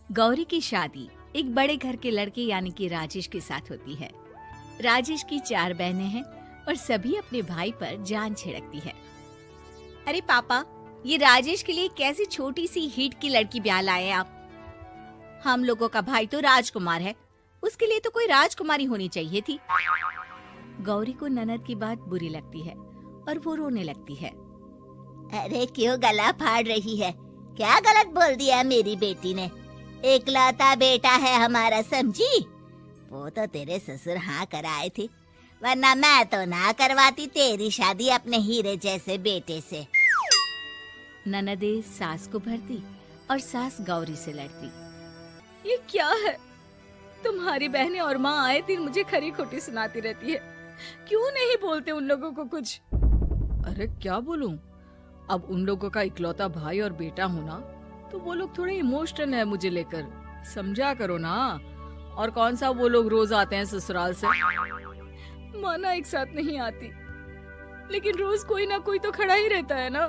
गौरी की शादी एक बड़े घर के लड़के यानी कि राजेश के साथ होती है। राजेश की 4 बहनें हैं और सभी अपने भाई पर जान छिड़कती है। अरे पापा, ये राजेश के लिए कैसी छोटी सी हिट की लड़की ब्याह लाए आप? हम लोगों का भाई तो राजकुमार है, उसके लिए तो कोई राजकुमारी होनी चाहिए थी। गौरी को ननद की बात बुरी लगती है और वो रोने लगती है। अरे क्यों गला फाड़ रही है? क्या गलत बोल दिया मेरी बेटी ने? एकलौता बेटा है हमारा, समझी? वो तो तेरे ससुर हाँ कराए थे, वरना मैं तो ना करवाती तेरी शादी अपने हीरे जैसे बेटे से। ननदे सास को भरती और सास गौरी से लड़ती। ये क्या है? तुम्हारी बहनें और माँ आए दिन मुझे खरी खोटी सुनाती रहती है। क्यों नहीं बोलते उन लोगों को कुछ? अरे क्या बोलूं? अब उन लोगों का इकलौता भाई और बेटा होना, तो वो लोग थोड़े इमोशनल है मुझे लेकर, समझा करो ना। और कौन सा वो लोग रोज आते हैं ससुराल से? माना एक साथ नहीं आती, लेकिन रोज कोई ना कोई तो खड़ा ही रहता है ना।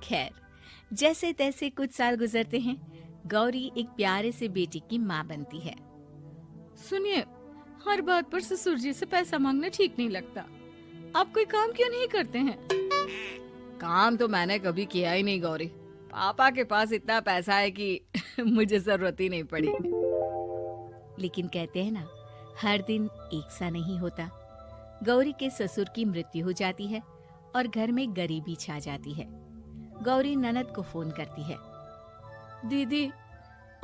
खैर, जैसे तैसे कुछ साल गुजरते हैं। गौरी एक प्यारे से बेटी की माँ बनती है। सुनिए, हर बात पर ससुर जी से पैसा मांगना ठीक नहीं लगता। आप कोई काम क्यों नहीं करते हैं? काम तो मैंने कभी किया ही नहीं गौरी। पापा के पास इतना पैसा है कि मुझे जरूरत ही नहीं पड़ी। लेकिन कहते हैं ना, हर दिन एक सा नहीं होता। गौरी के ससुर की मृत्यु हो जाती है और घर में गरीबी छा जाती है। गौरी ननद को फोन करती है। दीदी,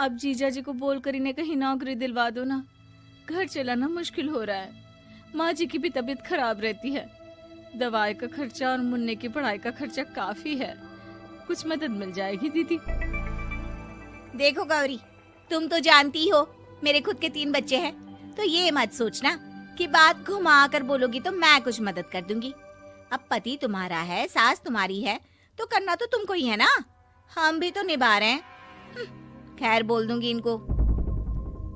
अब जीजा जी को बोलकर इन्हें कहीं नौकरी दिलवा दो ना। घर चलाना मुश्किल हो रहा है। माँ जी की भी तबीयत खराब रहती है। दवाई का खर्चा और मुन्ने की पढ़ाई का खर्चा काफी है। कुछ मदद मिल जाएगी दीदी। देखो गौरी, तुम तो जानती हो मेरे खुद के 3 बच्चे हैं, तो ये मत सोचना कि बात घुमा कर बोलोगी तो मैं कुछ मदद कर दूंगी। अब पति तुम्हारा है, सास तुम्हारी है, तो करना तो तुमको ही है ना। हम भी तो निभा रहे हैं। खैर, बोल दूंगी इनको।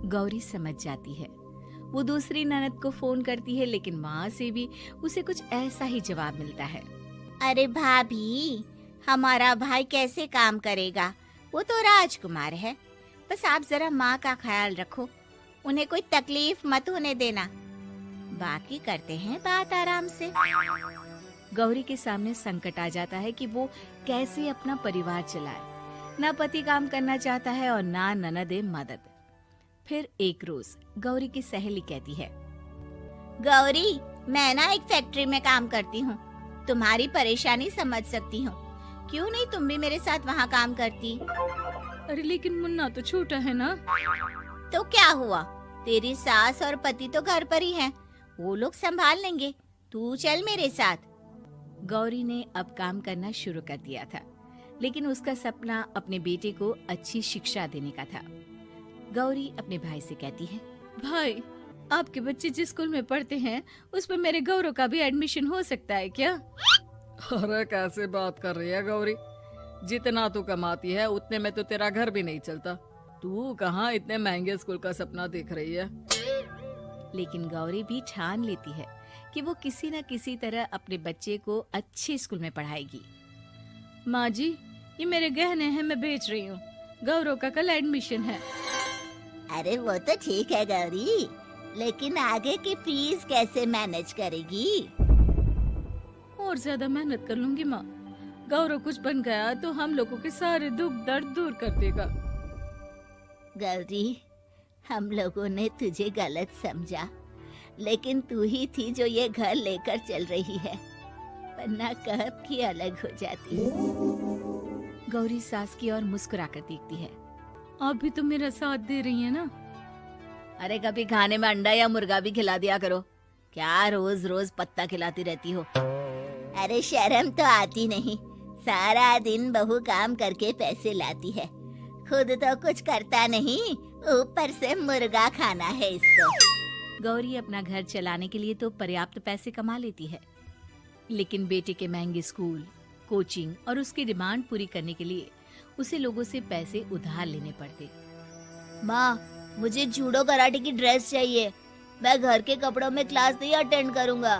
गौरी समझ जाती है। वो दूसरी ननद को फोन करती है, लेकिन वहाँ से भी उसे कुछ ऐसा ही जवाब मिलता है। अरे भाभी, हमारा भाई कैसे काम करेगा? वो तो राजकुमार है। बस आप जरा माँ का ख्याल रखो, उन्हें कोई तकलीफ मत होने देना। बाकी करते हैं बात आराम से। गौरी के सामने संकट आ जाता है कि वो कैसे अपना परिवार चलाए। ना पति काम करना चाहता है और ना ननदे मदद। फिर एक रोज गौरी की सहेली कहती है, गौरी, मैं ना एक फैक्ट्री में काम करती हूँ, तुम्हारी परेशानी समझ सकती हूँ। क्यों नहीं तुम भी मेरे साथ वहाँ काम करती? अरे लेकिन मुन्ना तो छोटा है ना। तो क्या हुआ, तेरी सास और पति तो घर पर ही हैं, वो लोग संभाल लेंगे। तू चल मेरे साथ। गौरी ने अब काम करना शुरू कर दिया था, लेकिन उसका सपना अपने बेटे को अच्छी शिक्षा देने का था। गौरी अपने भाई से कहती है, भाई, आपके बच्चे जिस स्कूल में पढ़ते हैं उस पर मेरे गौरव का भी एडमिशन हो सकता है क्या? अरे कैसे बात कर रही है गौरी? जितना तू कमाती है उतने में तो तेरा घर भी नहीं चलता। तू कहाँ इतने महंगे स्कूल का सपना देख रही है? लेकिन गौरी भी ठान लेती है कि वो किसी न किसी तरह अपने बच्चे को अच्छे स्कूल में पढ़ाएगी। माँ जी, ये मेरे गहने हैं, मैं बेच रही हूँ। गौरव का कल एडमिशन है। अरे वो तो ठीक है गौरी, लेकिन आगे की फीस कैसे मैनेज करेगी? और ज्यादा मेहनत कर लूंगी माँ। गौरव कुछ बन गया तो हम लोगों के सारे दुख दर्द दूर कर देगा। गौरी, हम लोगों ने तुझे गलत समझा, लेकिन तू ही थी जो ये घर लेकर चल रही है, वरना कब की अलग हो जाती। गौरी सास की ओर मुस्कुराकर देखती है। आप भी तो मेरा साथ दे रही है ना। अरे कभी खाने में अंडा या मुर्गा भी खिला दिया करो। क्या रोज रोज पत्ता खिलाती रहती हो? अरे शर्म तो आती नहीं, सारा दिन बहू काम करके पैसे लाती है, खुद तो कुछ करता नहीं, ऊपर से मुर्गा खाना है इसको। गौरी अपना घर चलाने के लिए तो पर्याप्त पैसे कमा लेती है, लेकिन बेटे के महंगे स्कूल, कोचिंग और उसकी डिमांड पूरी करने के लिए उसे लोगों से पैसे उधार लेने पड़ते। माँ, मुझे जूडो कराटे की ड्रेस चाहिए, मैं घर के कपड़ों में क्लास नहीं अटेंड करूँगा।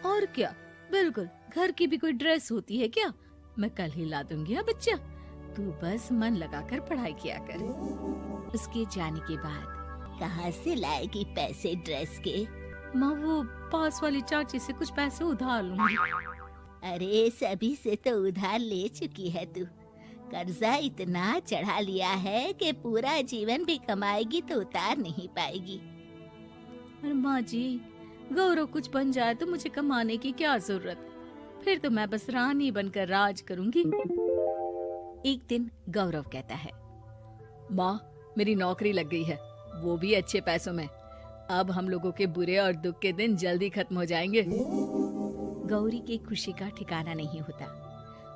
और क्या, बिल्कुल, घर की भी कोई ड्रेस होती है क्या? मैं कल ही ला दूंगी। हाँ बच्चा, तू बस मन लगाकर पढ़ाई किया कर। उसके जाने के बाद कहाँ से लाएगी पैसे ड्रेस के? माँ वो पास वाली चाची से कुछ पैसे उधार लूंगी। अरे सभी से तो उधार ले चुकी है तू। कर्जा इतना चढ़ा लिया है कि पूरा जीवन भी कमाएगी तो उतार नहीं पाएगी। अरे माँ जी, गौरव कुछ बन जाए तो मुझे कमाने की क्या जरूरत, फिर तो मैं बस रानी बनकर राज करूंगी। एक दिन गौरव कहता है, माँ मेरी नौकरी लग गई है, वो भी अच्छे पैसों में। अब हम लोगों के बुरे और दुख के दिन जल्दी खत्म हो जाएंगे। गौरी की खुशी का ठिकाना नहीं होता।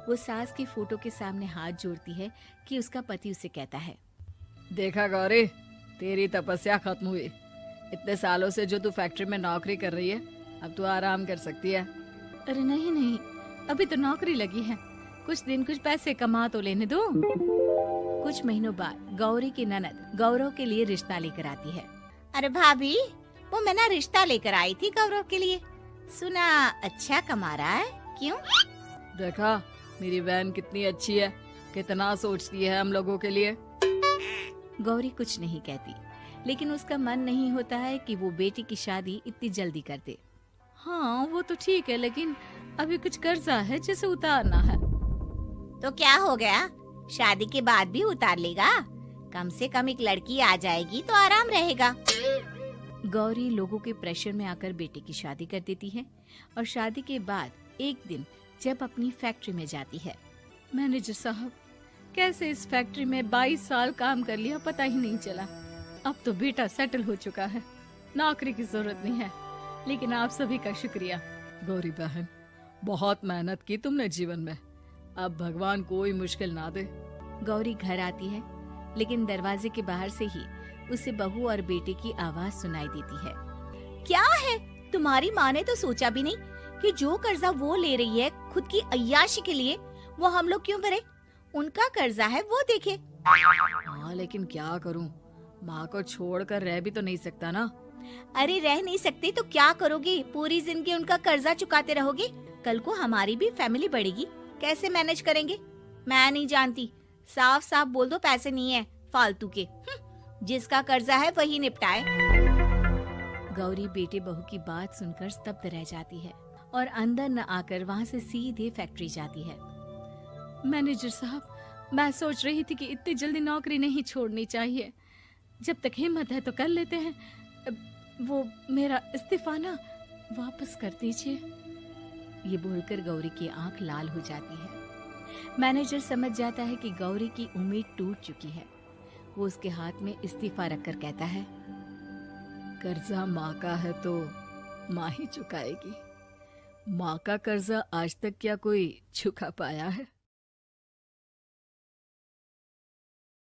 वो सास की फोटो के सामने हाथ जोड़ती है कि उसका पति उसे कहता है, देखा गौरी, तेरी तपस्या खत्म हुई। इतने सालों से जो तू फैक्ट्री में नौकरी कर रही है, अब तू आराम कर सकती है। अरे नहीं नहीं, अभी तो नौकरी लगी है, कुछ दिन कुछ पैसे कमा तो लेने दो। कुछ महीनों बाद गौरी की ननद गौरव के लिए रिश्ता लेकर आती है। अरे भाभी, वो मैं ना रिश्ता लेकर आई थी गौरव के लिए। सुना अच्छा कमा रहा है, क्यों? देखा मेरी बहन कितनी अच्छी है, कितना सोचती है हम लोगों के लिए। गौरी कुछ नहीं कहती, लेकिन उसका मन नहीं होता है कि वो बेटी की शादी इतनी जल्दी कर दे। हाँ वो तो ठीक है, लेकिन अभी कुछ कर्जा है जिसे उतारना है। तो क्या हो गया, शादी के बाद भी उतार लेगा। कम से कम एक लड़की आ जाएगी तो आराम रहेगा। गौरी लोगों के प्रेशर में आकर बेटे की शादी कर देती है और शादी के बाद एक दिन जब अपनी फैक्ट्री में जाती है। मैनेजर साहब, कैसे इस फैक्ट्री में 22 साल काम कर लिया पता ही नहीं चला। अब तो बेटा सेटल हो चुका है, नौकरी की जरूरत नहीं है। लेकिन आप सभी का शुक्रिया। गौरी बहन, बहुत मेहनत की तुमने जीवन में, अब भगवान कोई मुश्किल ना दे। गौरी घर आती है, लेकिन दरवाजे के बाहर से ही उसे बहू और बेटे की आवाज सुनाई देती है। क्या है, तुम्हारी माँ ने तो सोचा भी नहीं कि जो कर्जा वो ले रही है खुद की अय्याशी के लिए, वो हम लोग क्यों भरे? उनका कर्जा है वो देखे। हाँ लेकिन क्या करूँ, माँ को छोड़कर रह भी तो नहीं सकता ना। अरे रह नहीं सकते तो क्या करोगे? पूरी जिंदगी उनका कर्जा चुकाते रहोगे? कल को हमारी भी फैमिली बढ़ेगी, कैसे मैनेज करेंगे? मैं नहीं जानती, साफ साफ बोल दो पैसे नहीं है फालतू के। जिसका कर्जा है वही निपटाए। गौरी बेटे बहू की बात सुनकर स्तब्ध रह जाती है और अंदर न आकर वहाँ से सीधे फैक्ट्री जाती है। मैनेजर साहब, मैं सोच रही थी कि इतनी जल्दी नौकरी नहीं छोड़नी चाहिए, जब तक हिम्मत है तो कर लेते हैं। वो मेरा इस्तीफा ना वापस कर दीजिए। ये बोलकर गौरी की आंख लाल हो जाती है। मैनेजर समझ जाता है कि गौरी की उम्मीद टूट चुकी है। वो उसके हाथ में इस्तीफा रखकर कहता है, कर्जा माँ का है तो माँ ही चुकाएगी। माँ का कर्जा आज तक क्या कोई चुका पाया है?